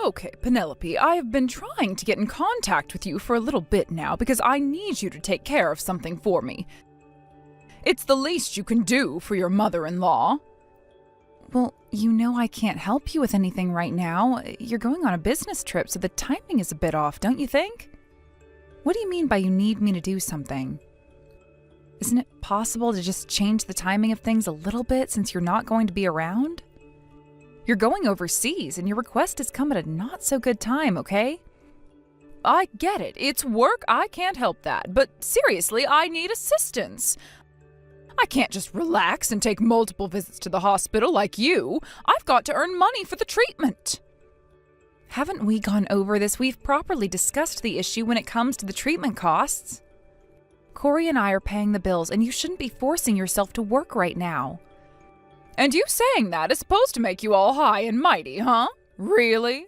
Okay, Penelope, I have been trying to get in contact with you for a little bit now because I need you to take care of something for me. It's the least you can do for your mother-in-law. Well, you know I can't help you with anything right now. You're going on a business trip, so the timing is a bit off, don't you think? What do you mean by you need me to do something? Isn't it possible to just change the timing of things a little bit since you're not going to be around? You're going overseas, and your request has come at a not-so-good time, okay? I get it. It's work. I can't help that. But seriously, I need assistance. I can't just relax and take multiple visits to the hospital like you. I've got to earn money for the treatment. Haven't we gone over this? We've properly discussed the issue when it comes to the treatment costs. Corey and I are paying the bills, and you shouldn't be forcing yourself to work right now. And you saying that is supposed to make you all high and mighty, huh? Really?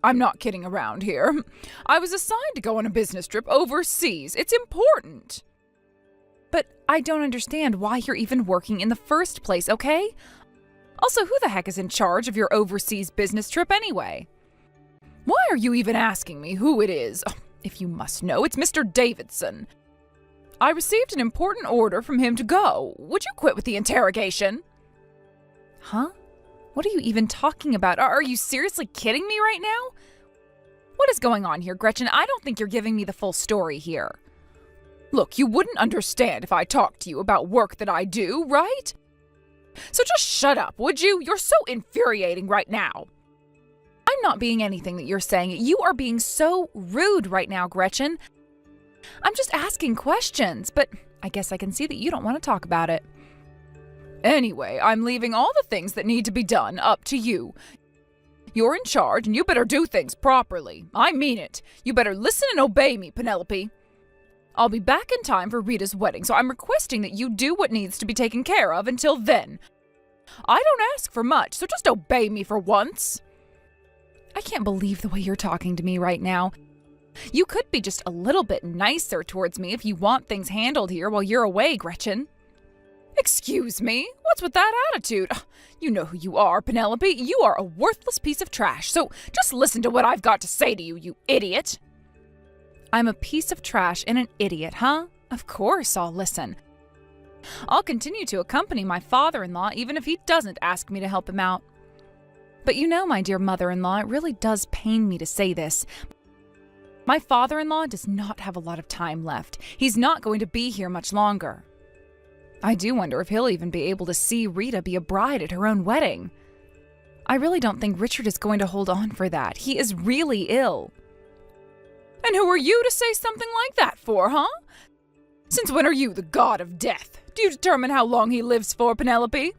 I'm not kidding around here. I was assigned to go on a business trip overseas. It's important. But I don't understand why you're even working in the first place, okay? Also, who the heck is in charge of your overseas business trip anyway? Why are you even asking me who it is? Oh, if you must know, it's Mr. Davidson. I received an important order from him to go. Would you quit with the interrogation? Huh? What are you even talking about? Are you seriously kidding me right now? What is going on here, Gretchen? I don't think you're giving me the full story here. Look, you wouldn't understand if I talked to you about work that I do, right? So just shut up, would you? You're so infuriating right now. I'm not being anything that you're saying. You are being so rude right now, Gretchen. I'm just asking questions, but I guess I can see that you don't want to talk about it. Anyway, I'm leaving all the things that need to be done up to you. You're in charge, and you better do things properly. I mean it. You better listen and obey me, Penelope. I'll be back in time for Rita's wedding, so I'm requesting that you do what needs to be taken care of until then. I don't ask for much, so just obey me for once. I can't believe the way you're talking to me right now. You could be just a little bit nicer towards me if you want things handled here while you're away, Gretchen. Excuse me? What's with that attitude? You know who you are, Penelope. You are a worthless piece of trash, so just listen to what I've got to say to you, you idiot. I'm a piece of trash and an idiot, huh? Of course I'll listen. I'll continue to accompany my father-in-law even if he doesn't ask me to help him out. But you know, my dear mother-in-law, it really does pain me to say this. My father-in-law does not have a lot of time left. He's not going to be here much longer. I do wonder if he'll even be able to see Rita be a bride at her own wedding. I really don't think Richard is going to hold on for that. He is really ill. And who are you to say something like that for, huh? Since when are you the god of death? Do you determine how long he lives for, Penelope?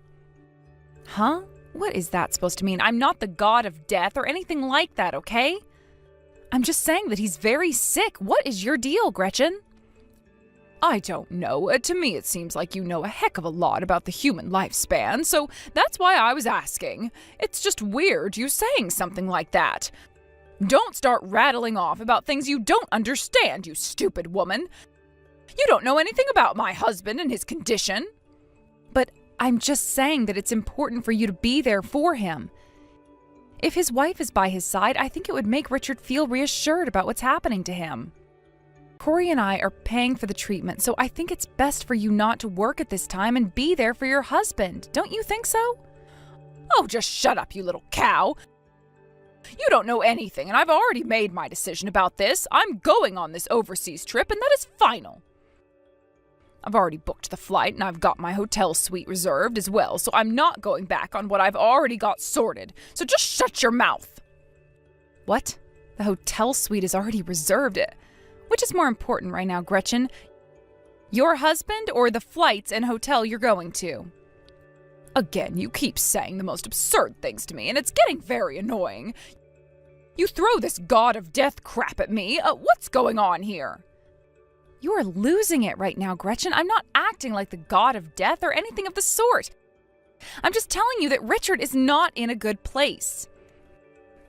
Huh? What is that supposed to mean? I'm not the god of death or anything like that, okay? I'm just saying that he's very sick. What is your deal, Gretchen? I don't know. To me, it seems like you know a heck of a lot about the human lifespan, so that's why I was asking. It's just weird you saying something like that. Don't start rattling off about things you don't understand, you stupid woman. You don't know anything about my husband and his condition. But I'm just saying that it's important for you to be there for him. If his wife is by his side, I think it would make Richard feel reassured about what's happening to him. Corey and I are paying for the treatment, so I think it's best for you not to work at this time and be there for your husband. Don't you think so? Oh, just shut up, you little cow. You don't know anything, and I've already made my decision about this. I'm going on this overseas trip, and that is final. I've already booked the flight, and I've got my hotel suite reserved as well, so I'm not going back on what I've already got sorted. So just shut your mouth. What? The hotel suite is already reserved. Which is more important right now, Gretchen? Your husband or the flights and hotel you're going to? Again, you keep saying the most absurd things to me, and it's getting very annoying. You throw this god of death crap at me. What's going on here? You are losing it right now, Gretchen. I'm not acting like the god of death or anything of the sort. I'm just telling you that Richard is not in a good place.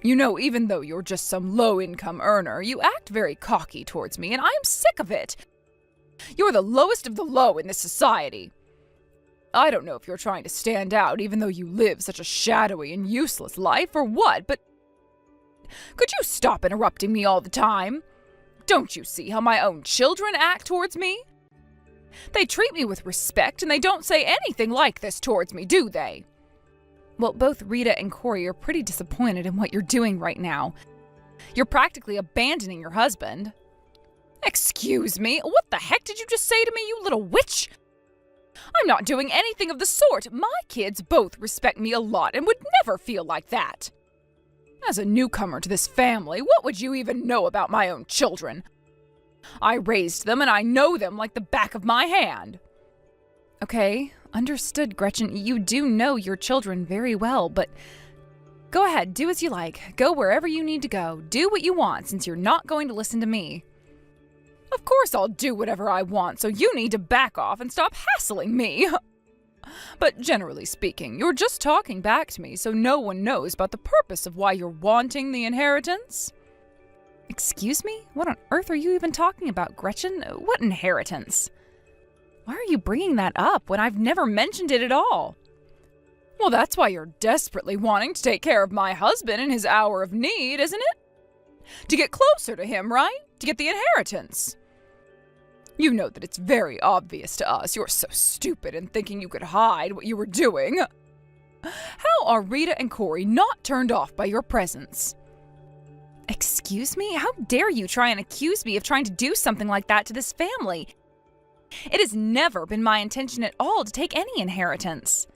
You know, even though you're just some low-income earner, you act very cocky towards me, and I am sick of it. You're the lowest of the low in this society. I don't know if you're trying to stand out, even though you live such a shadowy and useless life, or what, but Could you stop interrupting me all the time? Don't you see how my own children act towards me? They treat me with respect, and they don't say anything like this towards me, do they? Well, both Rita and Corey are pretty disappointed in what you're doing right now. You're practically abandoning your husband. Excuse me, what the heck did you just say to me, you little witch? I'm not doing anything of the sort. My kids both respect me a lot and would never feel like that. As a newcomer to this family, what would you even know about my own children? I raised them and I know them like the back of my hand. Okay, understood, Gretchen. You do know your children very well, but go ahead, do as you like. Go wherever you need to go. Do what you want since you're not going to listen to me. Of course I'll do whatever I want, so you need to back off and stop hassling me. But generally speaking, you're just talking back to me so no one knows about the purpose of why you're wanting the inheritance. Excuse me? What on earth are you even talking about, Gretchen? What inheritance? Why are you bringing that up when I've never mentioned it at all? Well, that's why you're desperately wanting to take care of my husband in his hour of need, isn't it? To get closer to him, right? To get the inheritance. You know that it's very obvious to us you're so stupid in thinking you could hide what you were doing. How are Rita and Corey not turned off by your presence? Excuse me? How dare you try and accuse me of trying to do something like that to this family? It has never been my intention at all to take any inheritance.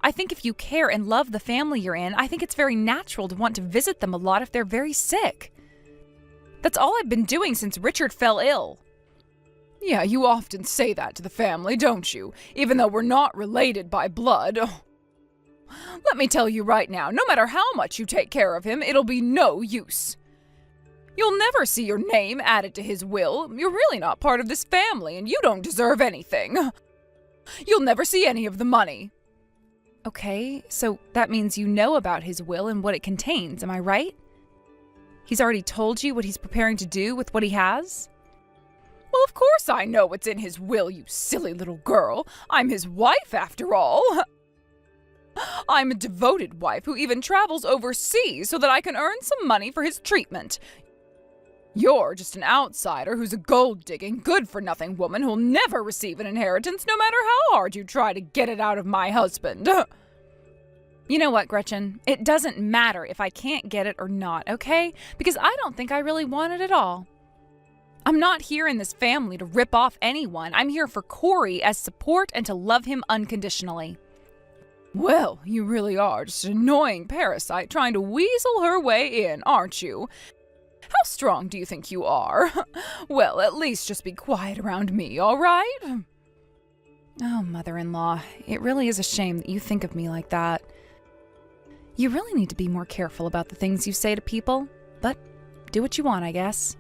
I think if you care and love the family you're in, I think it's very natural to want to visit them a lot if they're very sick. That's all I've been doing since Richard fell ill. Yeah, you often say that to the family, don't you? Even though we're not related by blood. Oh. Let me tell you right now, no matter how much you take care of him, it'll be no use. You'll never see your name added to his will. You're really not part of this family, and you don't deserve anything. You'll never see any of the money. Okay, so that means you know about his will and what it contains, am I right? He's already told you what he's preparing to do with what he has? Well, of course I know what's in his will, you silly little girl. I'm his wife, after all. I'm a devoted wife who even travels overseas so that I can earn some money for his treatment. You're just an outsider who's a gold-digging, good-for-nothing woman who'll never receive an inheritance no matter how hard you try to get it out of my husband. You know what, Gretchen? It doesn't matter if I can't get it or not, okay? Because I don't think I really want it at all. I'm not here in this family to rip off anyone. I'm here for Corey as support and to love him unconditionally. Well, you really are just an annoying parasite trying to weasel her way in, aren't you? How strong do you think you are? Well, at least just be quiet around me, all right? Oh, mother-in-law, it really is a shame that you think of me like that. You really need to be more careful about the things you say to people, but do what you want, I guess.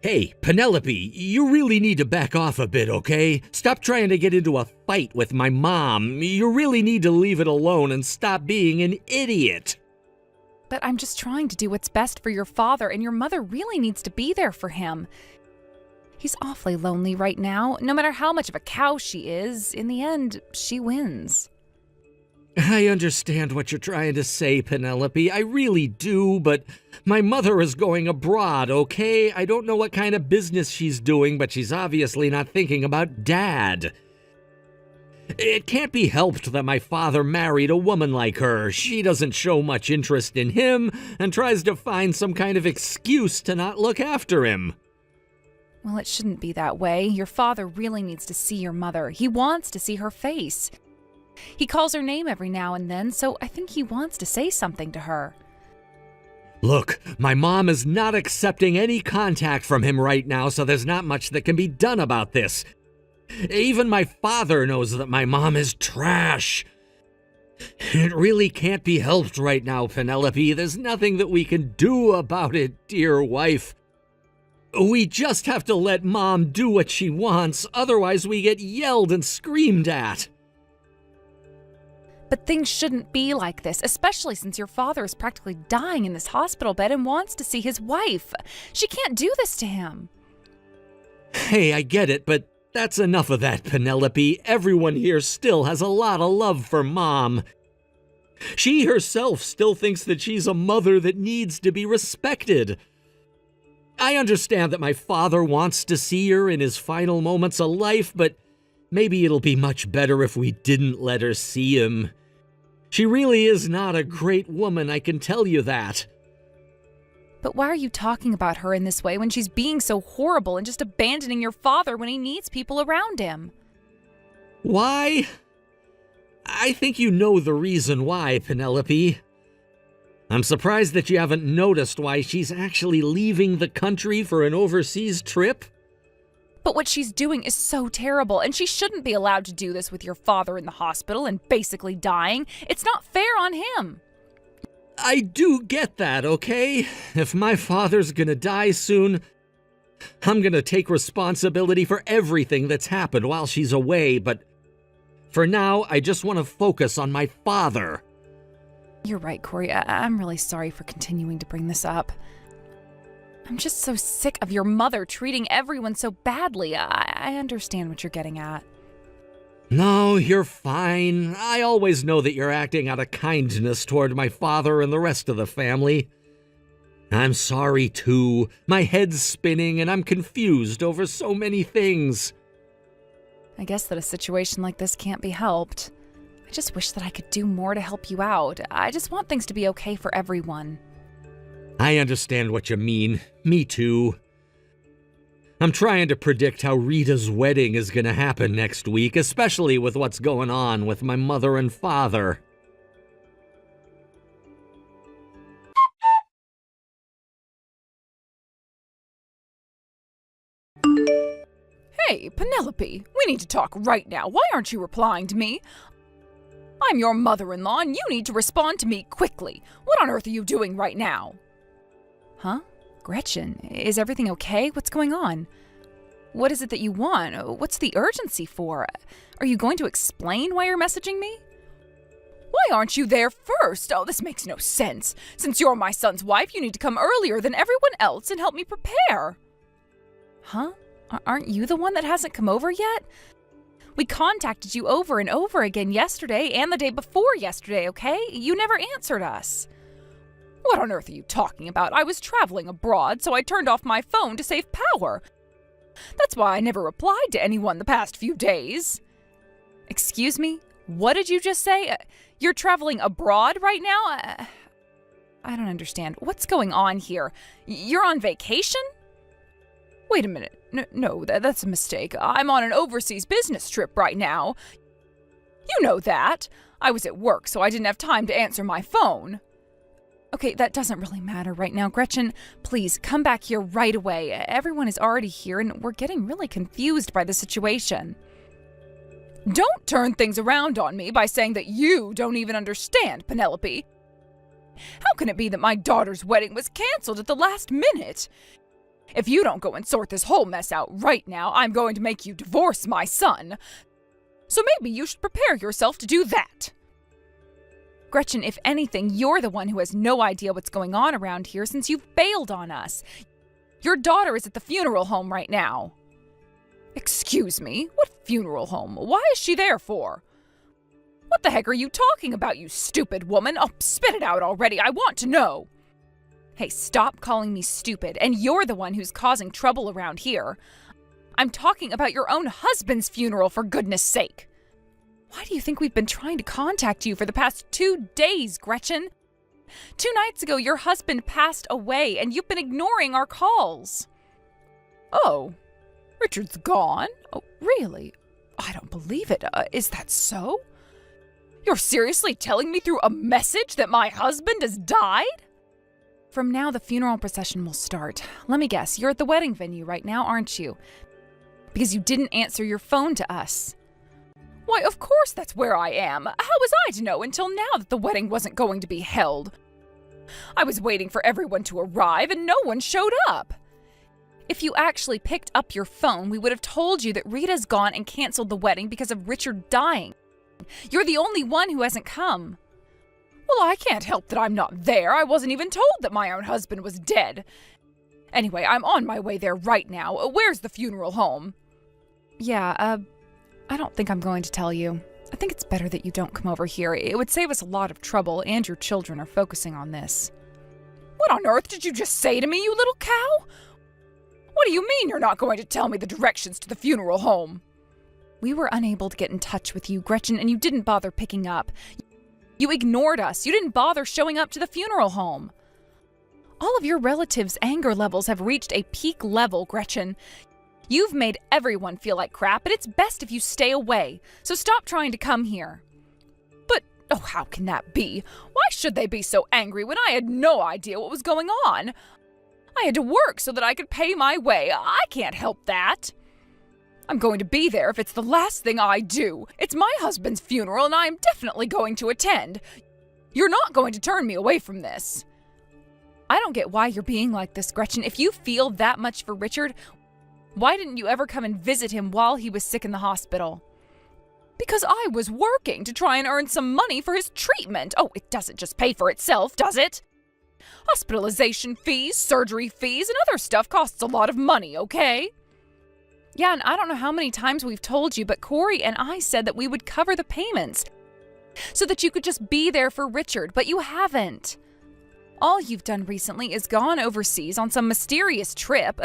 Hey, Penelope, you really need to back off a bit, okay? Stop trying to get into a fight with my mom. You really need to leave it alone and stop being an idiot. But I'm just trying to do what's best for your father, and your mother really needs to be there for him. He's awfully lonely right now. No matter how much of a cow she is, in the end, she wins. I understand what you're trying to say, Penelope. I really do, but my mother is going abroad, okay? I don't know what kind of business she's doing, but she's obviously not thinking about Dad. It can't be helped that my father married a woman like her. She doesn't show much interest in him and tries to find some kind of excuse to not look after him. Well, it shouldn't be that way. Your father really needs to see your mother. He wants to see her face. He calls her name every now and then, so I think he wants to say something to her. Look, my mom is not accepting any contact from him right now, so there's not much that can be done about this. Even my father knows that my mom is trash. It really can't be helped right now, Penelope. There's nothing that we can do about it, dear wife. We just have to let Mom do what she wants, otherwise we get yelled and screamed at. But things shouldn't be like this, especially since your father is practically dying in this hospital bed and wants to see his wife. She can't do this to him. Hey, I get it, but That's enough of that, Penelope. Everyone here still has a lot of love for Mom. She herself still thinks that she's a mother that needs to be respected. I understand that my father wants to see her in his final moments of life, but maybe it'll be much better if we didn't let her see him. She really is not a great woman, I can tell you that. But why are you talking about her in this way when she's being so horrible and just abandoning your father when he needs people around him? Why? I think you know the reason why, Penelope. I'm surprised that you haven't noticed why she's actually leaving the country for an overseas trip. But what she's doing is so terrible, and she shouldn't be allowed to do this with your father in the hospital and basically dying. It's not fair on him. I do get that, okay? If my father's gonna die soon, I'm gonna take responsibility for everything that's happened while she's away, but for now, I just want to focus on my father. You're right, Corey. I'm really sorry for continuing to bring this up. I'm just so sick of your mother treating everyone so badly. I understand what you're getting at. No, you're fine. I always know that you're acting out of kindness toward my father and the rest of the family. I'm sorry, too. My head's spinning and I'm confused over so many things. I guess that a situation like this can't be helped. I just wish that I could do more to help you out. I just want things to be okay for everyone. I understand what you mean. Me too. I'm trying to predict how Rita's wedding is going to happen next week, especially with what's going on with my mother and father. Hey, Penelope, we need to talk right now. Why aren't you replying to me? I'm your mother-in-law, and you need to respond to me quickly. What on earth are you doing right now? Huh? Gretchen, is everything okay? What's going on? What is it that you want? What's the urgency for? Are you going to explain why you're messaging me? Why aren't you there first? Oh, this makes no sense. Since you're my son's wife, you need to come earlier than everyone else and help me prepare. Huh? Aren't you the one that hasn't come over yet? We contacted you over and over again yesterday and the day before yesterday, okay? You never answered us. What on earth are you talking about? I was traveling abroad, so I turned off my phone to save power. That's why I never replied to anyone the past few days. Excuse me? What did you just say? You're traveling abroad right now? I don't understand. What's going on here? You're on vacation? Wait a minute. No, that's a mistake. I'm on an overseas business trip right now. You know that. I was at work, so I didn't have time to answer my phone. Okay, that doesn't really matter right now. Gretchen, please come back here right away. Everyone is already here, and we're getting really confused by the situation. Don't turn things around on me by saying that you don't even understand, Penelope. How can it be that my daughter's wedding was canceled at the last minute? If you don't go and sort this whole mess out right now, I'm going to make you divorce my son. So maybe you should prepare yourself to do that. Gretchen, if anything, you're the one who has no idea what's going on around here since you've bailed on us. Your daughter is at the funeral home right now. Excuse me? What funeral home? Why is she there for? What the heck are you talking about, you stupid woman? Oh, spit it out already. I want to know. Hey, stop calling me stupid, and you're the one who's causing trouble around here. I'm talking about your own husband's funeral, for goodness sake. Why do you think we've been trying to contact you for the past 2 days, Gretchen? 2 nights ago, your husband passed away, and you've been ignoring our calls. Oh, Richard's gone? Oh, really? I don't believe it. Is that so? You're seriously telling me through a message that my husband has died? From now, the funeral procession will start. Let me guess, you're at the wedding venue right now, aren't you? Because you didn't answer your phone to us. Why, of course that's where I am. How was I to know until now that the wedding wasn't going to be held? I was waiting for everyone to arrive and no one showed up. If you actually picked up your phone, we would have told you that Rita's gone and canceled the wedding because of Richard dying. You're the only one who hasn't come. Well, I can't help that I'm not there. I wasn't even told that my own husband was dead. Anyway, I'm on my way there right now. Where's the funeral home? Yeah, I don't think I'm going to tell you. I think it's better that you don't come over here. It would save us a lot of trouble, and your children are focusing on this. What on earth did you just say to me, you little cow? What do you mean you're not going to tell me the directions to the funeral home? We were unable to get in touch with you, Gretchen, and you didn't bother picking up. You ignored us. You didn't bother showing up to the funeral home. All of your relatives' anger levels have reached a peak level, Gretchen. You've made everyone feel like crap, and it's best if you stay away, so stop trying to come here. But, oh, how can that be? Why should they be so angry when I had no idea what was going on? I had to work so that I could pay my way. I can't help that. I'm going to be there if it's the last thing I do. It's my husband's funeral, and I am definitely going to attend. You're not going to turn me away from this. I don't get why you're being like this, Gretchen. If you feel that much for Richard, why didn't you ever come and visit him while he was sick in the hospital? Because I was working to try and earn some money for his treatment. Oh, it doesn't just pay for itself, does it? Hospitalization fees, surgery fees, and other stuff costs a lot of money, okay? Yeah, and I don't know how many times we've told you, but Corey and I said that we would cover the payments so that you could just be there for Richard, but you haven't. All you've done recently is gone overseas on some mysterious trip.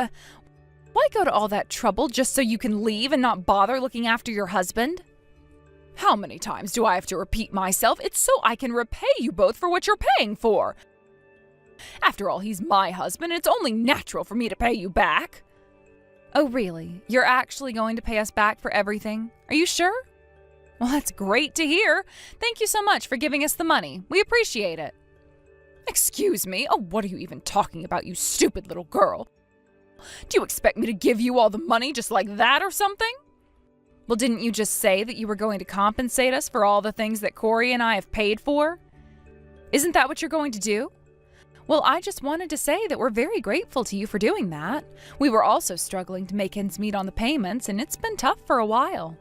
Why go to all that trouble just so you can leave and not bother looking after your husband? How many times do I have to repeat myself? It's so I can repay you both for what you're paying for. After all, he's my husband, and it's only natural for me to pay you back. Oh, really? You're actually going to pay us back for everything? Are you sure? Well, that's great to hear. Thank you so much for giving us the money. We appreciate it. Excuse me? Oh, what are you even talking about, you stupid little girl? Do you expect me to give you all the money just like that or something? Well, didn't you just say that you were going to compensate us for all the things that Corey and I have paid for? Isn't that what you're going to do? Well, I just wanted to say that we're very grateful to you for doing that. We were also struggling to make ends meet on the payments, and it's been tough for a while.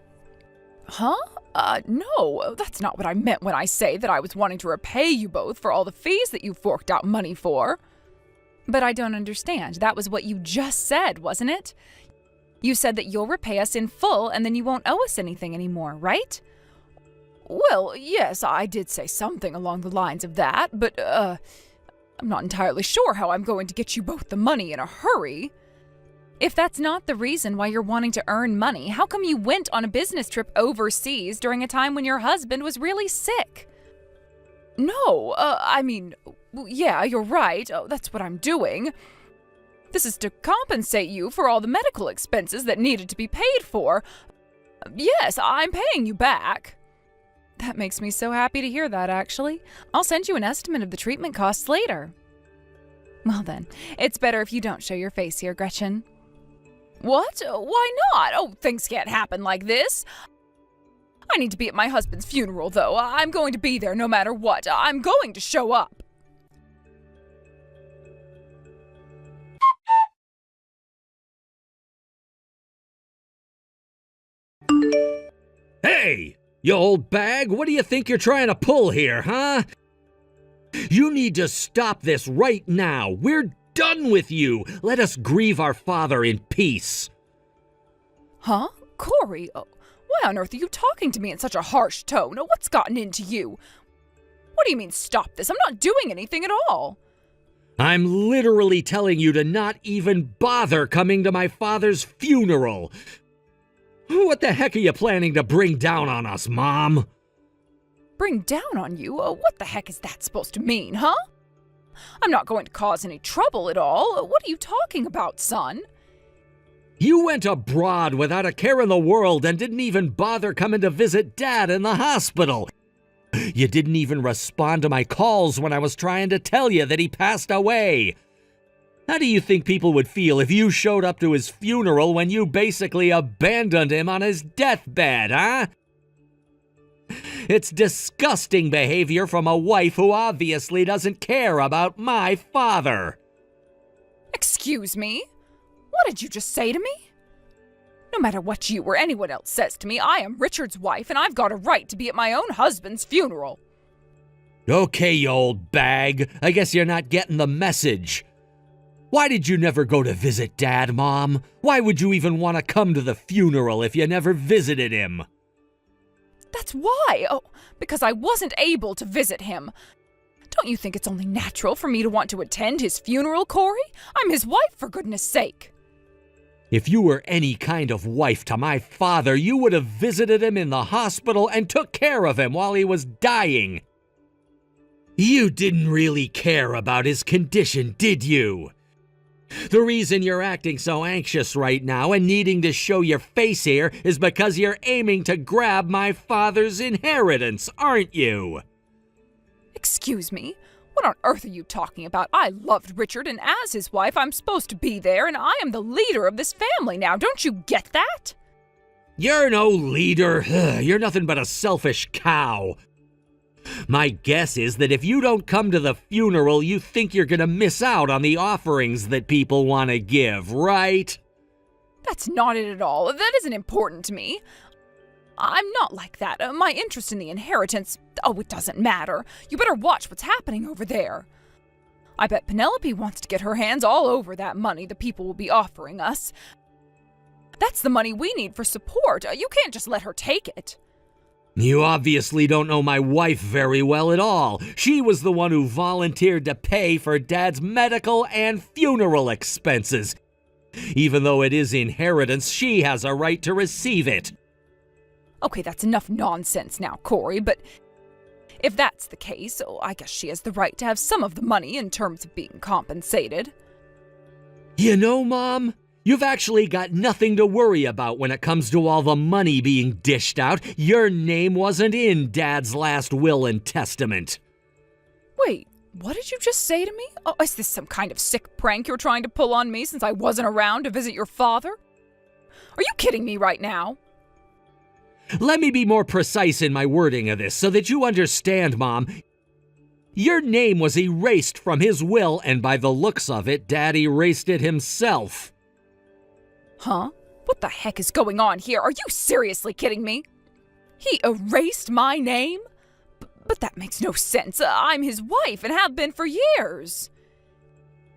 Huh? No, that's not what I meant when I say that I was wanting to repay you both for all the fees that you forked out money for. But I don't understand. That was what you just said, wasn't it? You said that you'll repay us in full and then you won't owe us anything anymore, right? Well, yes, I did say something along the lines of that, but, I'm not entirely sure how I'm going to get you both the money in a hurry. If that's not the reason why you're wanting to earn money, how come you went on a business trip overseas during a time when your husband was really sick? No, yeah, you're right. Oh, that's what I'm doing. This is to compensate you for all the medical expenses that needed to be paid for. Yes, I'm paying you back. That makes me so happy to hear that, actually. I'll send you an estimate of the treatment costs later. Well then, it's better if you don't show your face here, Gretchen. What? Why not? Oh, things can't happen like this. I need to be at my husband's funeral, though. I'm going to be there no matter what. I'm going to show up. Hey, you old bag, what do you think you're trying to pull here, huh? You need to stop this right now. We're done with you. Let us grieve our father in peace. Huh? Corey? Why on earth are you talking to me in such a harsh tone? What's gotten into you? What do you mean, stop this? I'm not doing anything at all. I'm literally telling you to not even bother coming to my father's funeral. What the heck are you planning to bring down on us, Mom? Bring down on you? What the heck is that supposed to mean, huh? I'm not going to cause any trouble at all. What are you talking about, son? You went abroad without a care in the world and didn't even bother coming to visit Dad in the hospital. You didn't even respond to my calls when I was trying to tell you that he passed away. How do you think people would feel if you showed up to his funeral when you basically abandoned him on his deathbed, huh? It's disgusting behavior from a wife who obviously doesn't care about my father. Excuse me? What did you just say to me? No matter what you or anyone else says to me, I am Richard's wife and I've got a right to be at my own husband's funeral. Okay, you old bag. I guess you're not getting the message. Why did you never go to visit Dad, Mom? Why would you even want to come to the funeral if you never visited him? That's why. Oh, because I wasn't able to visit him. Don't you think it's only natural for me to want to attend his funeral, Corey? I'm his wife, for goodness sake. If you were any kind of wife to my father, you would have visited him in the hospital and took care of him while he was dying. You didn't really care about his condition, did you? The reason you're acting so anxious right now and needing to show your face here is because you're aiming to grab my father's inheritance, aren't you? Excuse me? What on earth are you talking about? I loved Richard, and as his wife, I'm supposed to be there, and I am the leader of this family now. Don't you get that? You're no leader. You're nothing but a selfish cow. My guess is that if you don't come to the funeral, you think you're gonna miss out on the offerings that people want to give, right? That's not it at all. That isn't important to me. I'm not like that. My interest in the inheritance, it doesn't matter. You better watch what's happening over there. I bet Penelope wants to get her hands all over that money the people will be offering us. That's the money we need for support. You can't just let her take it. You obviously don't know my wife very well at all. She was the one who volunteered to pay for Dad's medical and funeral expenses. Even though it is inheritance, she has a right to receive it. Okay, that's enough nonsense now, Corey, but if that's the case, I guess she has the right to have some of the money in terms of being compensated. You know, Mom, you've actually got nothing to worry about when it comes to all the money being dished out. Your name wasn't in Dad's last will and testament. Wait, what did you just say to me? Is this some kind of sick prank you're trying to pull on me since I wasn't around to visit your father? Are you kidding me right now? Let me be more precise in my wording of this so that you understand, Mom. Your name was erased from his will, and by the looks of it, Dad erased it himself. Huh? What the heck is going on here? Are you seriously kidding me? He erased my name? But that makes no sense. I'm his wife and have been for years.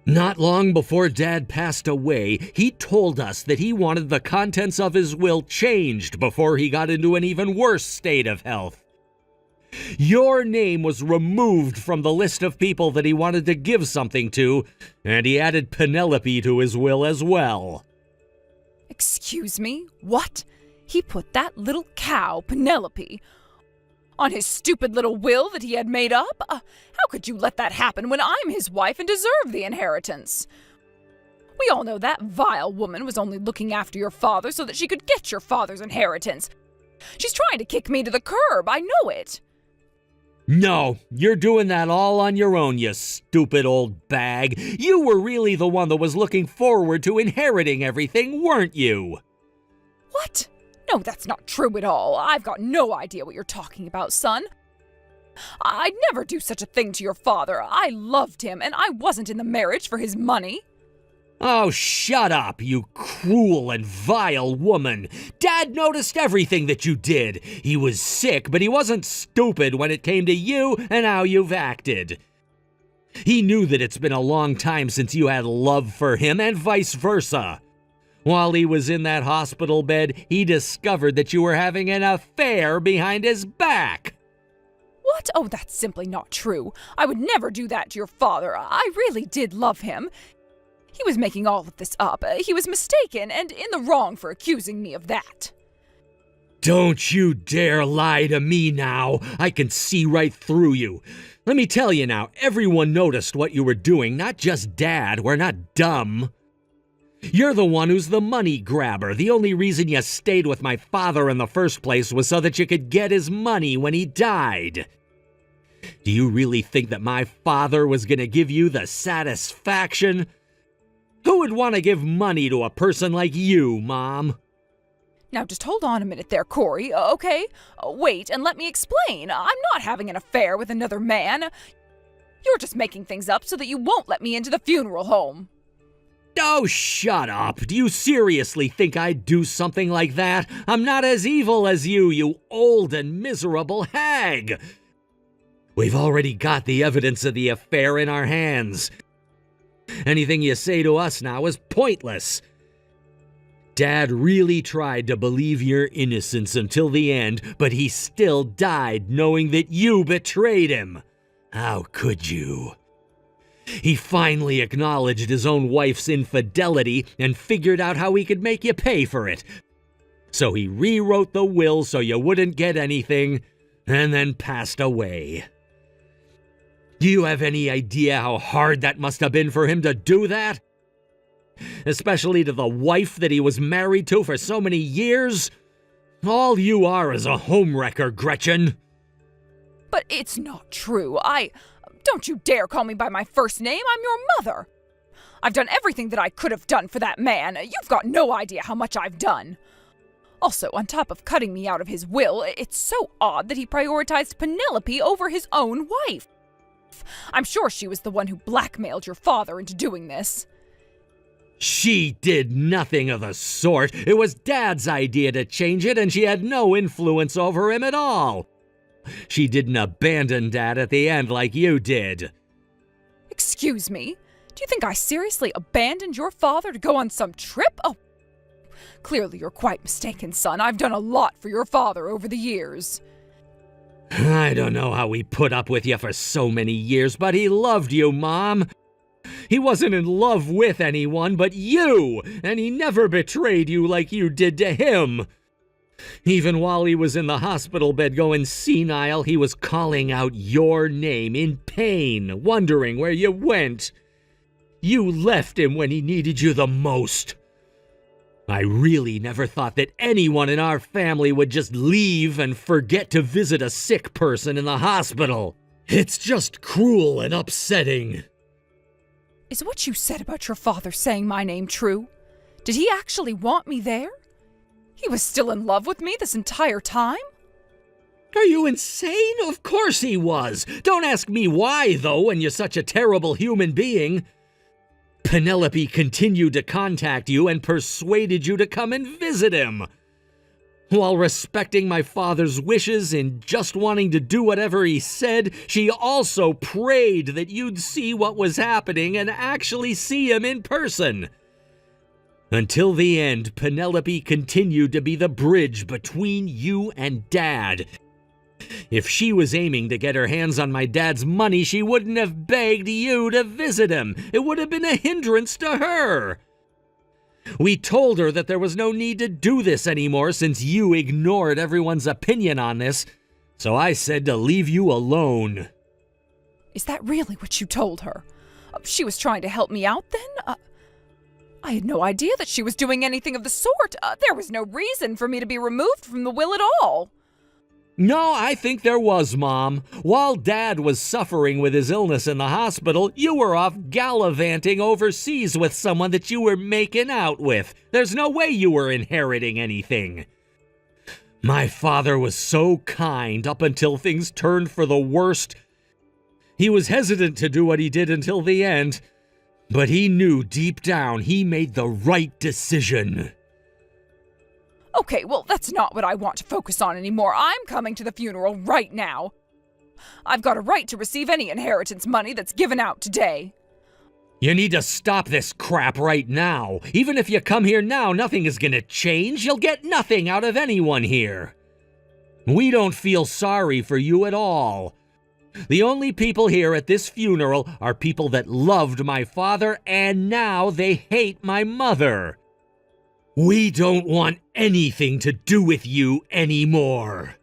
Not long before Dad passed away, he told us that he wanted the contents of his will changed before he got into an even worse state of health. Your name was removed from the list of people that he wanted to give something to, and he added Penelope to his will as well. Excuse me? What? He put that little cow, Penelope, on his stupid little will that he had made up? How could you let that happen when I'm his wife and deserve the inheritance? We all know that vile woman was only looking after your father so that she could get your father's inheritance. She's trying to kick me to the curb, I know it. No, you're doing that all on your own, you stupid old bag. You were really the one that was looking forward to inheriting everything, weren't you? What? No, that's not true at all. I've got no idea what you're talking about, son. I'd never do such a thing to your father. I loved him, and I wasn't in the marriage for his money. Oh, shut up, you cruel and vile woman. Dad noticed everything that you did. He was sick, but he wasn't stupid when it came to you and how you've acted. He knew that it's been a long time since you had love for him, and vice versa. While he was in that hospital bed, he discovered that you were having an affair behind his back. What? Oh, that's simply not true. I would never do that to your father. I really did love him. He was making all of this up. He was mistaken and in the wrong for accusing me of that. Don't you dare lie to me now. I can see right through you. Let me tell you now, everyone noticed what you were doing, not just Dad. We're not dumb. You're the one who's the money grabber. The only reason you stayed with my father in the first place was so that you could get his money when he died. Do you really think that my father was going to give you the satisfaction? Who would want to give money to a person like you, Mom? Now just hold on a minute there, Corey, okay? Wait and let me explain. I'm not having an affair with another man. You're just making things up so that you won't let me into the funeral home. Oh, shut up. Do you seriously think I'd do something like that? I'm not as evil as you old and miserable hag. We've already got the evidence of the affair in our hands. Anything you say to us now is pointless. Dad really tried to believe your innocence until the end, but he still died knowing that you betrayed him. How could you? He finally acknowledged his own wife's infidelity and figured out how he could make you pay for it. So he rewrote the will so you wouldn't get anything, and then passed away. Do you have any idea how hard that must have been for him to do that? Especially to the wife that he was married to for so many years? All you are is a homewrecker, Gretchen. But it's not true. Don't you dare call me by my first name. I'm your mother. I've done everything that I could have done for that man. You've got no idea how much I've done. Also, on top of cutting me out of his will, it's so odd that he prioritized Penelope over his own wife. I'm sure she was the one who blackmailed your father into doing this. She did nothing of the sort. It was Dad's idea to change it, and she had no influence over him at all. She didn't abandon Dad at the end like you did. Excuse me? Do you think I seriously abandoned your father to go on some trip? Oh, clearly you're quite mistaken, son. I've done a lot for your father over the years. I don't know how he put up with you for so many years, but he loved you, Mom. He wasn't in love with anyone but you, and he never betrayed you like you did to him. Even while he was in the hospital bed going senile, he was calling out your name in pain, wondering where you went. You left him when he needed you the most. I really never thought that anyone in our family would just leave and forget to visit a sick person in the hospital. It's just cruel and upsetting. Is what you said about your father saying my name true? Did he actually want me there? He was still in love with me this entire time? Are you insane? Of course he was. Don't ask me why, though, when you're such a terrible human being. Penelope continued to contact you and persuaded you to come and visit him. While respecting my father's wishes and just wanting to do whatever he said, she also prayed that you'd see what was happening and actually see him in person. Until the end, Penelope continued to be the bridge between you and Dad. If she was aiming to get her hands on my dad's money, she wouldn't have begged you to visit him. It would have been a hindrance to her. We told her that there was no need to do this anymore since you ignored everyone's opinion on this, so I said to leave you alone. Is that really what you told her? She was trying to help me out then? I had no idea that she was doing anything of the sort. There was no reason for me to be removed from the will at all. No, I think there was, Mom. While Dad was suffering with his illness in the hospital, you were off gallivanting overseas with someone that you were making out with. There's no way you were inheriting anything. My father was so kind up until things turned for the worst. He was hesitant to do what he did until the end, but he knew deep down he made the right decision. Okay, well, that's not what I want to focus on anymore. I'm coming to the funeral right now. I've got a right to receive any inheritance money that's given out today. You need to stop this crap right now. Even if you come here now, nothing is going to change. You'll get nothing out of anyone here. We don't feel sorry for you at all. The only people here at this funeral are people that loved my father, and now they hate my mother. We don't want anything to do with you anymore.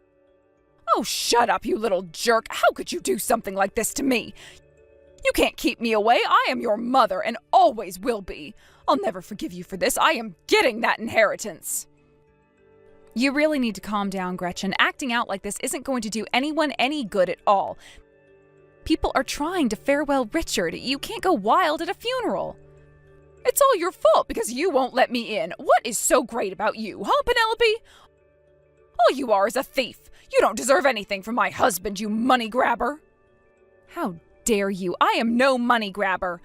Oh, shut up, you little jerk. How could you do something like this to me? You can't keep me away. I am your mother and always will be. I'll never forgive you for this. I am getting that inheritance. You really need to calm down, Gretchen. Acting out like this isn't going to do anyone any good at all. People are trying to farewell Richard. You can't go wild at a funeral. It's all your fault because you won't let me in. What is so great about you, huh, Penelope? All you are is a thief. You don't deserve anything from my husband, you money grabber. How dare you? I am no money grabber.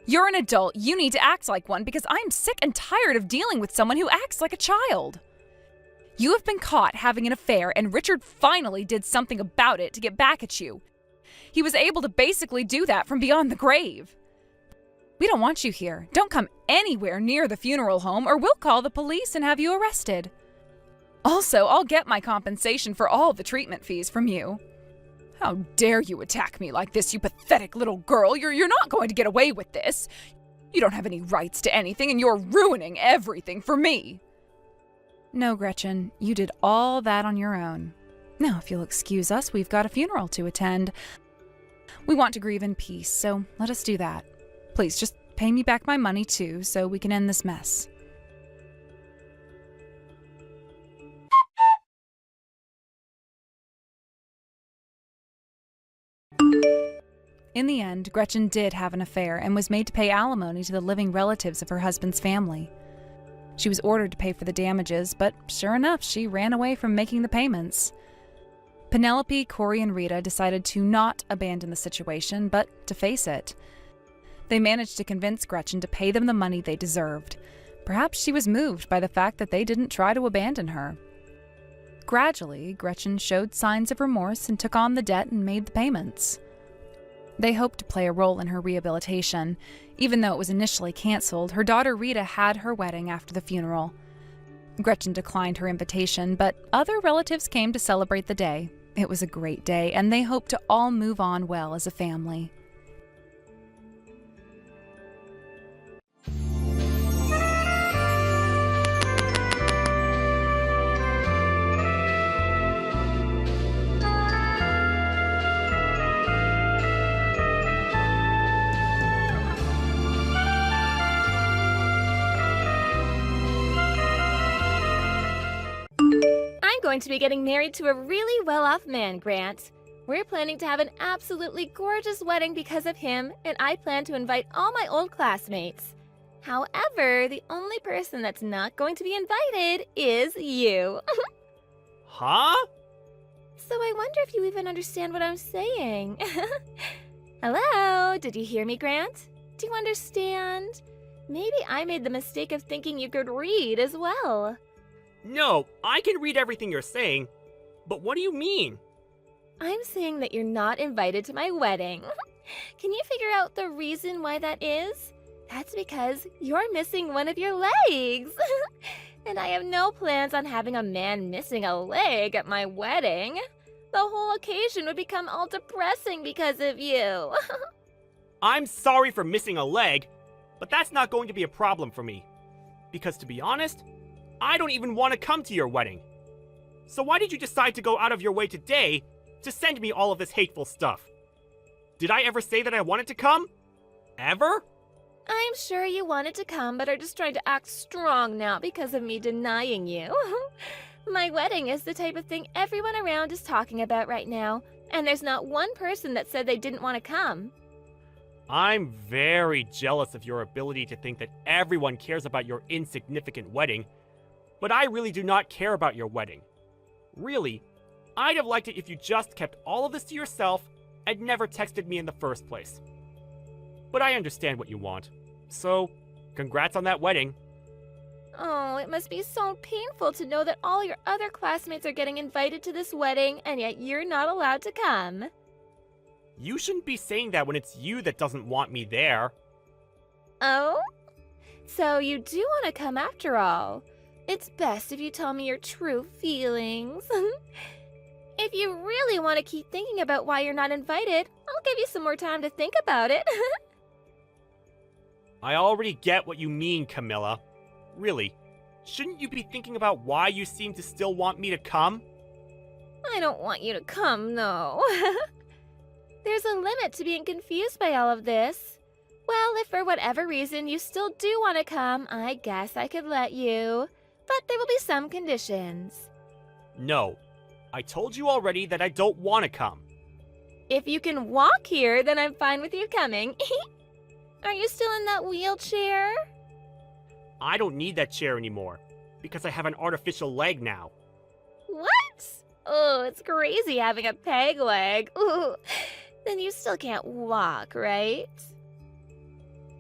You're an adult. You need to act like one because I'm sick and tired of dealing with someone who acts like a child. You have been caught having an affair, and Richard finally did something about it to get back at you. He was able to basically do that from beyond the grave. We don't want you here. Don't come anywhere near the funeral home or we'll call the police and have you arrested. Also, I'll get my compensation for all the treatment fees from you. How dare you attack me like this, you pathetic little girl? You're not going to get away with this. You don't have any rights to anything and you're ruining everything for me. No, Gretchen, you did all that on your own. Now, if you'll excuse us, we've got a funeral to attend. We want to grieve in peace, so let us do that. Please, just pay me back my money too, so we can end this mess. In the end, Gretchen did have an affair and was made to pay alimony to the living relatives of her husband's family. She was ordered to pay for the damages, but sure enough, she ran away from making the payments. Penelope, Corey, and Rita decided to not abandon the situation, but to face it. They managed to convince Gretchen to pay them the money they deserved. Perhaps she was moved by the fact that they didn't try to abandon her. Gradually, Gretchen showed signs of remorse and took on the debt and made the payments. They hoped to play a role in her rehabilitation. Even though it was initially canceled, her daughter Rita had her wedding after the funeral. Gretchen declined her invitation, but other relatives came to celebrate the day. It was a great day, and they hoped to all move on well as a family. Going to be getting married to a really well-off man, Grant. We're planning to have an absolutely gorgeous wedding because of him, and I plan to invite all my old classmates. However, the only person that's not going to be invited is you. Huh? So I wonder if you even understand what I'm saying. Hello? Did you hear me, Grant? Do you understand? Maybe I made the mistake of thinking you could read as well. No, I can read everything you're saying, but what do you mean? I'm saying that you're not invited to my wedding. Can you figure out the reason why that is? That's because you're missing one of your legs. And I have no plans on having a man missing a leg at my wedding. The whole occasion would become all depressing because of you. I'm sorry for missing a leg, but that's not going to be a problem for me. Because to be honest, I don't even want to come to your wedding. So why did you decide to go out of your way today to send me all of this hateful stuff? Did I ever say that I wanted to come? Ever? I'm sure you wanted to come, but are just trying to act strong now because of me denying you. My wedding is the type of thing everyone around is talking about right now, and there's not one person that said they didn't want to come. I'm very jealous of your ability to think that everyone cares about your insignificant wedding. But I really do not care about your wedding. Really, I'd have liked it if you just kept all of this to yourself and never texted me in the first place. But I understand what you want. So, congrats on that wedding. Oh, it must be so painful to know that all your other classmates are getting invited to this wedding and yet you're not allowed to come. You shouldn't be saying that when it's you that doesn't want me there. Oh? So you do want to come after all. It's best if you tell me your true feelings. If you really want to keep thinking about why you're not invited, I'll give you some more time to think about it. I already get what you mean, Camilla. Really, shouldn't you be thinking about why you seem to still want me to come? I don't want you to come, no. There's a limit to being confused by all of this. Well, if for whatever reason you still do want to come, I guess I could let you. But there will be some conditions. No, I told you already that I don't want to come. If you can walk here, then I'm fine with you coming. Are you still in that wheelchair? I don't need that chair anymore, because I have an artificial leg now. What? Oh, it's crazy having a peg leg. Ooh. Then you still can't walk, right?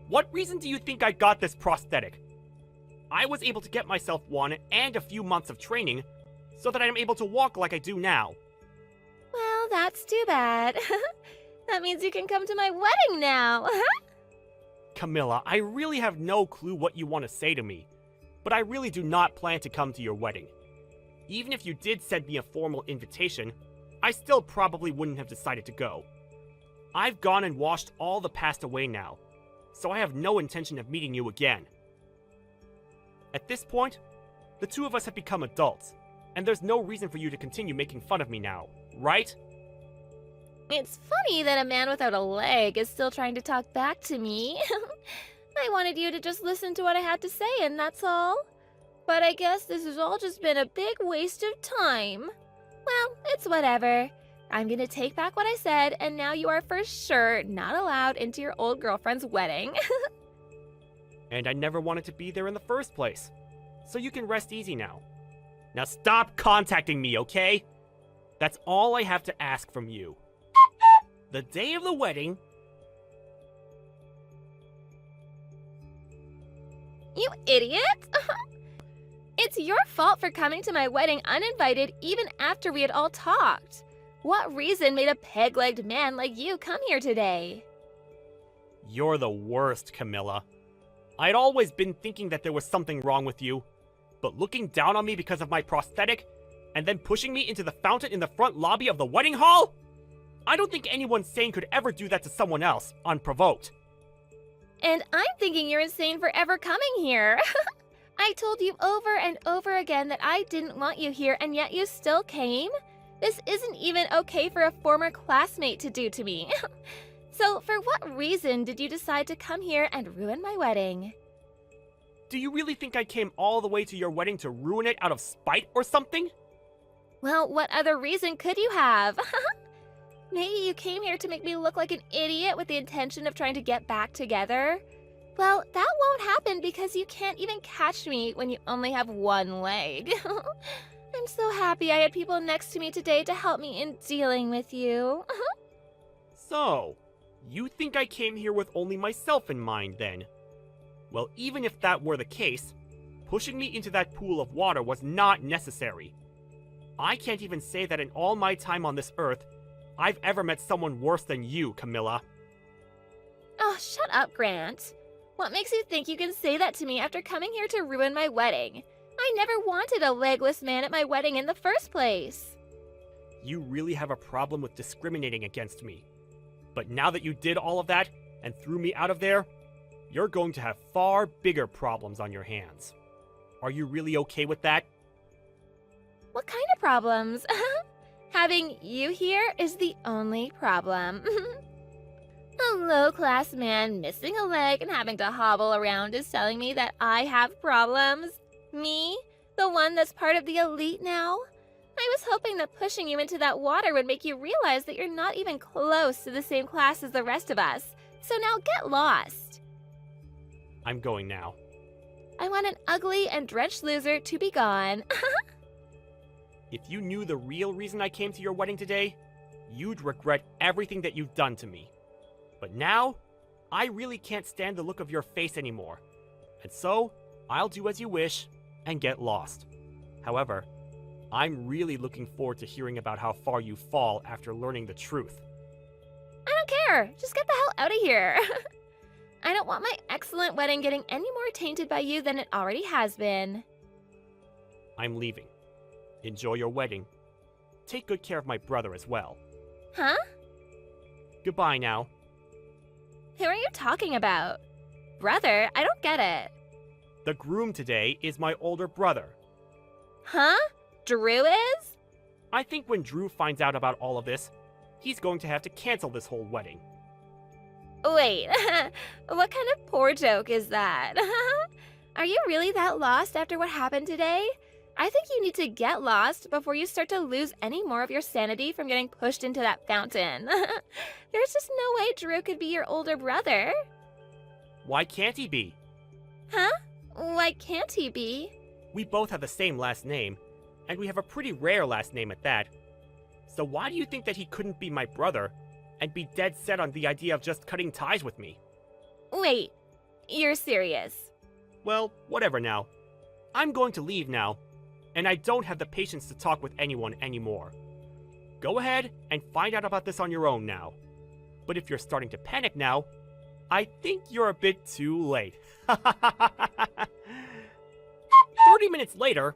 What reason do you think I got this prosthetic? I was able to get myself one and a few months of training so that I'm able to walk like I do now. Well, that's too bad. That means you can come to my wedding now. Camilla, I really have no clue what you want to say to me, but I really do not plan to come to your wedding. Even if you did send me a formal invitation, I still probably wouldn't have decided to go. I've gone and washed all the past away now, so I have no intention of meeting you again. At this point, the two of us have become adults, and there's no reason for you to continue making fun of me now, right? It's funny that a man without a leg is still trying to talk back to me. I wanted you to just listen to what I had to say, and that's all. But I guess this has all just been a big waste of time. Well, it's whatever. I'm gonna take back what I said, and now you are for sure not allowed into your old girlfriend's wedding. And I never wanted to be there in the first place, so you can rest easy now. Now stop contacting me, okay? That's all I have to ask from you. The day of the wedding... You idiot! It's your fault for coming to my wedding uninvited even after we had all talked. What reason made a peg-legged man like you come here today? You're the worst, Camilla. I'd always been thinking that there was something wrong with you, but looking down on me because of my prosthetic, and then pushing me into the fountain in the front lobby of the wedding hall? I don't think anyone sane could ever do that to someone else, unprovoked. And I'm thinking you're insane for ever coming here. I told you over and over again that I didn't want you here, and yet you still came? This isn't even okay for a former classmate to do to me. So for what reason did you decide to come here and ruin my wedding? Do you really think I came all the way to your wedding to ruin it out of spite or something? Well, what other reason could you have? Maybe you came here to make me look like an idiot with the intention of trying to get back together? Well, that won't happen because you can't even catch me when you only have one leg. I'm so happy I had people next to me today to help me in dealing with you. So, you think I came here with only myself in mind then? Well, even if that were the case, pushing me into that pool of water was not necessary. I can't even say that in all my time on this earth, I've ever met someone worse than you, Camilla. Oh, shut up, Grant. What makes you think you can say that to me after coming here to ruin my wedding? I never wanted a legless man at my wedding in the first place. You really have a problem with discriminating against me. But now that you did all of that and threw me out of there, you're going to have far bigger problems on your hands. Are you really okay with that? What kind of problems? Having you here is the only problem. A low-class man missing a leg and having to hobble around is telling me that I have problems? Me? The one that's part of the elite now? I was hoping that pushing you into that water would make you realize that you're not even close to the same class as the rest of us. So now get lost. I'm going now. I want an ugly and drenched loser to be gone. If you knew the real reason I came to your wedding today, you'd regret everything that you've done to me. But now, I really can't stand the look of your face anymore. And so, I'll do as you wish and get lost. However, I'm really looking forward to hearing about how far you fall after learning the truth. I don't care. Just get the hell out of here. I don't want my excellent wedding getting any more tainted by you than it already has been. I'm leaving. Enjoy your wedding. Take good care of my brother as well. Huh? Goodbye now. Who are you talking about? Brother? I don't get it. The groom today is my older brother. Huh? Drew is? I think when Drew finds out about all of this, he's going to have to cancel this whole wedding. Wait, what kind of poor joke is that? Are you really that lost after what happened today? I think you need to get lost before you start to lose any more of your sanity from getting pushed into that fountain. There's just no way Drew could be your older brother. Why can't he be? Huh? Why can't he be? We both have the same last name, and we have a pretty rare last name at that. So why do you think that he couldn't be my brother and be dead set on the idea of just cutting ties with me? Wait, you're serious? Well, whatever now. I'm going to leave now, and I don't have the patience to talk with anyone anymore. Go ahead and find out about this on your own now. But if you're starting to panic now, I think you're a bit too late. 30 minutes later...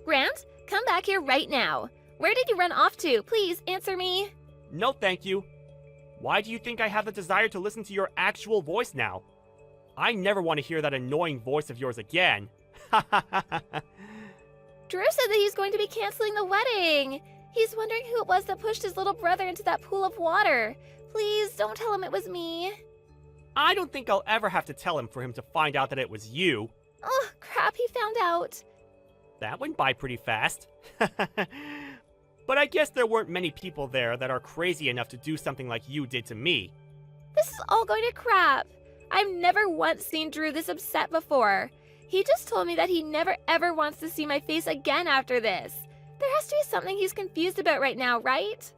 Grant, come back here right now. Where did you run off to? Please answer me. No, thank you. Why do you think I have the desire to listen to your actual voice now? I never want to hear that annoying voice of yours again. Drew said that he's going to be canceling the wedding. He's wondering who it was that pushed his little brother into that pool of water. Please, don't tell him it was me. I don't think I'll ever have to tell him for him to find out that it was you. Oh, crap, he found out. That went by pretty fast. But I guess there weren't many people there that are crazy enough to do something like you did to me. This is all going to crap. I've never once seen Drew this upset before. He just told me that he never ever wants to see my face again after this. There has to be something he's confused about right now, right?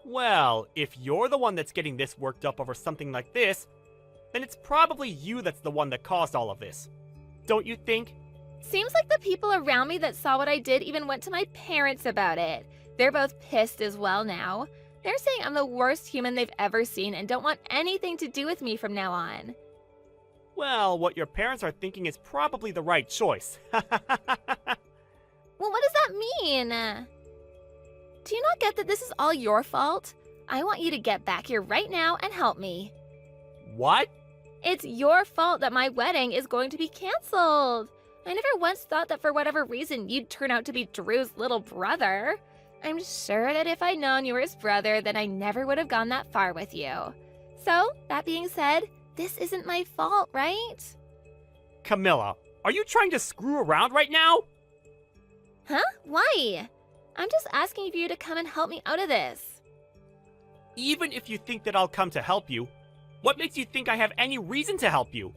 Well, if you're the one that's getting this worked up over something like this, then it's probably you that's the one that caused all of this. Don't you think? Seems like the people around me that saw what I did even went to my parents about it. They're both pissed as well now. They're saying I'm the worst human they've ever seen and don't want anything to do with me from now on. Well, what your parents are thinking is probably the right choice. Well, what does that mean? Do you not get that this is all your fault? I want you to get back here right now and help me. What? It's your fault that my wedding is going to be canceled. I never once thought that for whatever reason you'd turn out to be Drew's little brother. I'm sure that if I'd known you were his brother, then I never would have gone that far with you. So, that being said, this isn't my fault, right? Camilla, are you trying to screw around right now? Huh? Why? I'm just asking for you to come and help me out of this. Even if you think that I'll come to help you, what makes you think I have any reason to help you?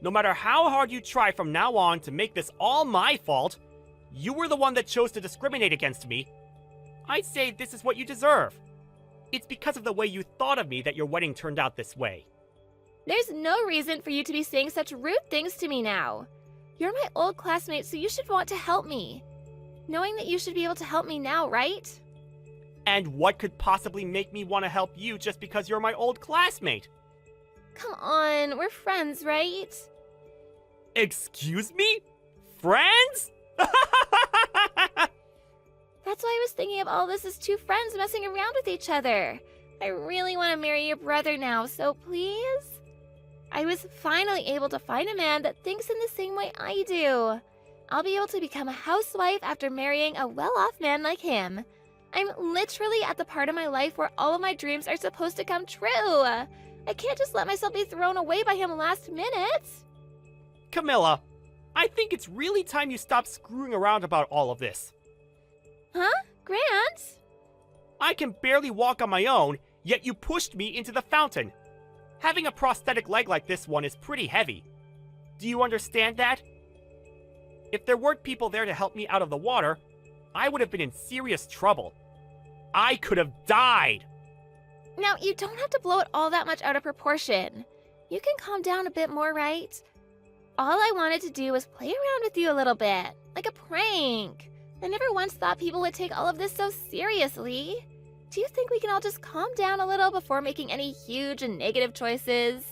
No matter how hard you try from now on to make this all my fault, you were the one that chose to discriminate against me. I'd say this is what you deserve. It's because of the way you thought of me that your wedding turned out this way. There's no reason for you to be saying such rude things to me now. You're my old classmate, so you should want to help me. Knowing that you should be able to help me now, right? And what could possibly make me want to help you just because you're my old classmate? Come on, we're friends, right? Excuse me? Friends? That's why I was thinking of all this as two friends messing around with each other. I really want to marry your brother now, so please? I was finally able to find a man that thinks in the same way I do. I'll be able to become a housewife after marrying a well-off man like him. I'm literally at the part of my life where all of my dreams are supposed to come true. I can't just let myself be thrown away by him last minute. Camilla, I think it's really time you stop screwing around about all of this. Huh? Grant? I can barely walk on my own, yet you pushed me into the fountain. Having a prosthetic leg like this one is pretty heavy. Do you understand that? If there weren't people there to help me out of the water, I would have been in serious trouble. I could have died. Now, you don't have to blow it all that much out of proportion. You can calm down a bit more, right? All I wanted to do was play around with you a little bit, like a prank. I never once thought people would take all of this so seriously. Do you think we can all just calm down a little before making any huge and negative choices?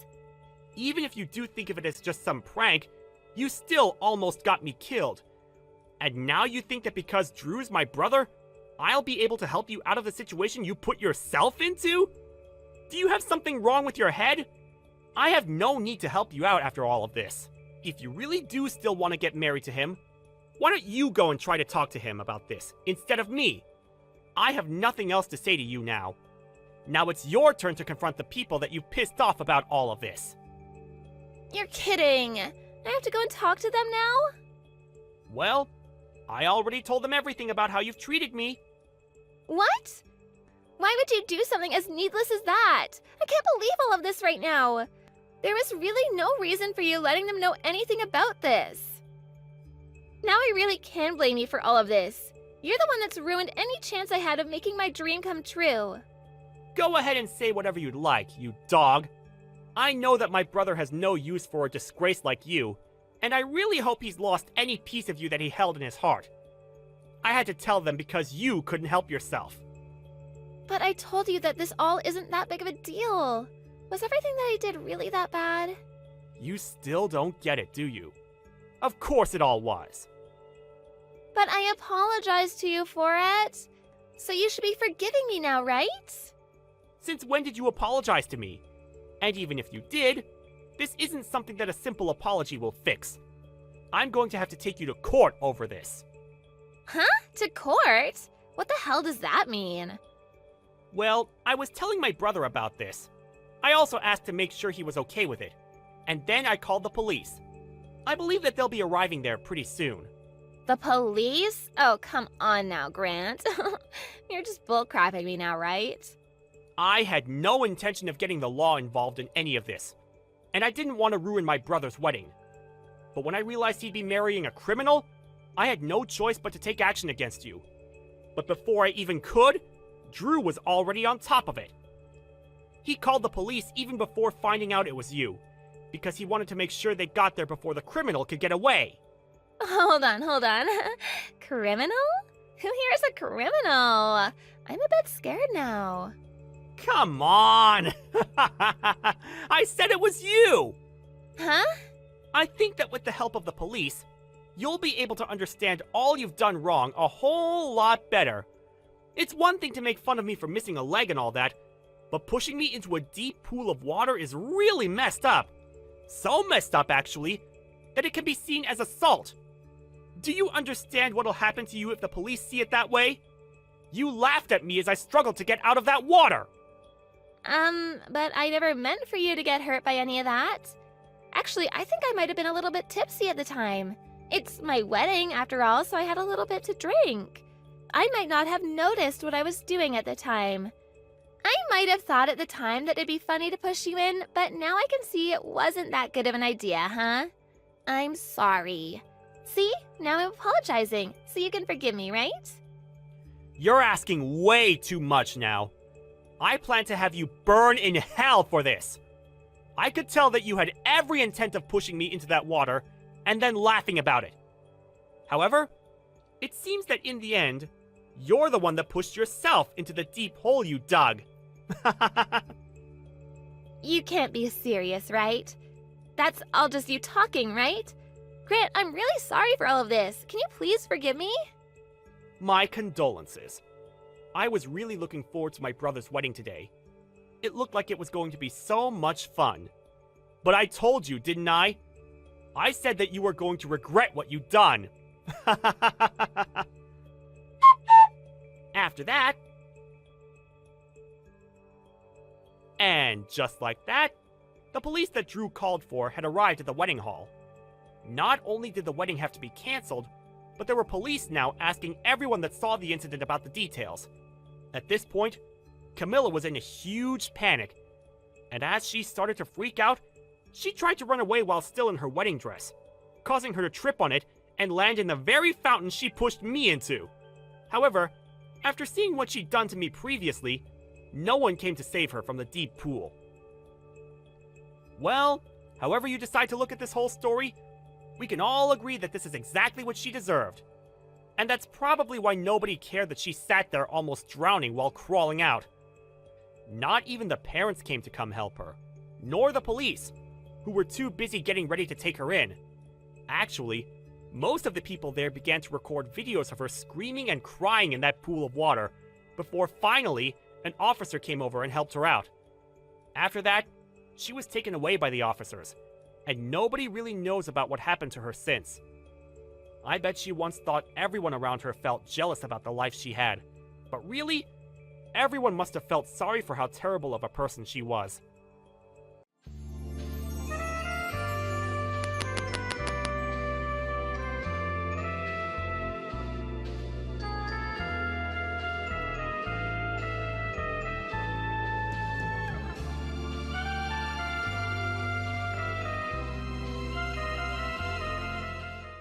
Even if you do think of it as just some prank, you still almost got me killed. And now you think that because Drew's my brother, I'll be able to help you out of the situation you put yourself into? Do you have something wrong with your head? I have no need to help you out after all of this. If you really do still want to get married to him, why don't you go and try to talk to him about this instead of me? I have nothing else to say to you now. Now it's your turn to confront the people that you pissed off about all of this. You're kidding. I have to go and talk to them now? Well, I already told them everything about how you've treated me. What? Why would you do something as needless as that? I can't believe all of this right now. There was really no reason for you letting them know anything about this. Now I really can blame you for all of this. You're the one that's ruined any chance I had of making my dream come true. Go ahead and say whatever you'd like, you dog. I know that my brother has no use for a disgrace like you, and I really hope he's lost any piece of you that he held in his heart. I had to tell them because you couldn't help yourself. But I told you that this all isn't that big of a deal. Was everything that I did really that bad? You still don't get it, do you? Of course it all was. But I apologized to you for it. So you should be forgiving me now, right? Since when did you apologize to me? And even if you did, this isn't something that a simple apology will fix. I'm going to have to take you to court over this. Huh? To court? What the hell does that mean? Well, I was telling my brother about this. I also asked to make sure he was okay with it. And then I called the police. I believe that they'll be arriving there pretty soon. The police? Oh, come on now, Grant. You're just bullcrapping me now, right? I had no intention of getting the law involved in any of this. And I didn't want to ruin my brother's wedding. But when I realized he'd be marrying a criminal, I had no choice but to take action against you. But before I even could, Drew was already on top of it. He called the police even before finding out it was you, because he wanted to make sure they got there before the criminal could get away. Hold on. Criminal? Who here is a criminal? I'm a bit scared now. Come on! I said it was you! Huh? I think that with the help of the police, you'll be able to understand all you've done wrong a whole lot better. It's one thing to make fun of me for missing a leg and all that, but pushing me into a deep pool of water is really messed up. So messed up, actually, that it can be seen as assault. Do you understand what'll happen to you if the police see it that way? You laughed at me as I struggled to get out of that water! But I never meant for you to get hurt by any of that. Actually, I think I might have been a little bit tipsy at the time. It's my wedding, after all, so I had a little bit to drink. I might not have noticed what I was doing at the time. I might have thought at the time that it'd be funny to push you in, but now I can see it wasn't that good of an idea, huh? I'm sorry. See? Now I'm apologizing, so you can forgive me, right? You're asking way too much now. I plan to have you burn in hell for this. I could tell that you had every intent of pushing me into that water and then laughing about it. However, it seems that in the end, you're the one that pushed yourself into the deep hole you dug. You can't be serious, right? That's all just you talking, right? Grant, I'm really sorry for all of this. Can you please forgive me? My condolences. I was really looking forward to my brother's wedding today. It looked like it was going to be so much fun. But I told you, didn't I? I said that you were going to regret what you'd done. After that... And just like that, the police that Drew called for had arrived at the wedding hall. Not only did the wedding have to be cancelled, but there were police now asking everyone that saw the incident about the details. At this point, Camilla was in a huge panic, and as she started to freak out, she tried to run away while still in her wedding dress, causing her to trip on it and land in the very fountain she pushed me into. However, after seeing what she'd done to me previously, no one came to save her from the deep pool. Well, however you decide to look at this whole story, we can all agree that this is exactly what she deserved. And that's probably why nobody cared that she sat there almost drowning while crawling out. Not even the parents came to come help her, nor the police, who were too busy getting ready to take her in. Actually, most of the people there began to record videos of her screaming and crying in that pool of water, before finally, an officer came over and helped her out. After that, she was taken away by the officers, and nobody really knows about what happened to her since. I bet she once thought everyone around her felt jealous about the life she had, but really, everyone must have felt sorry for how terrible of a person she was.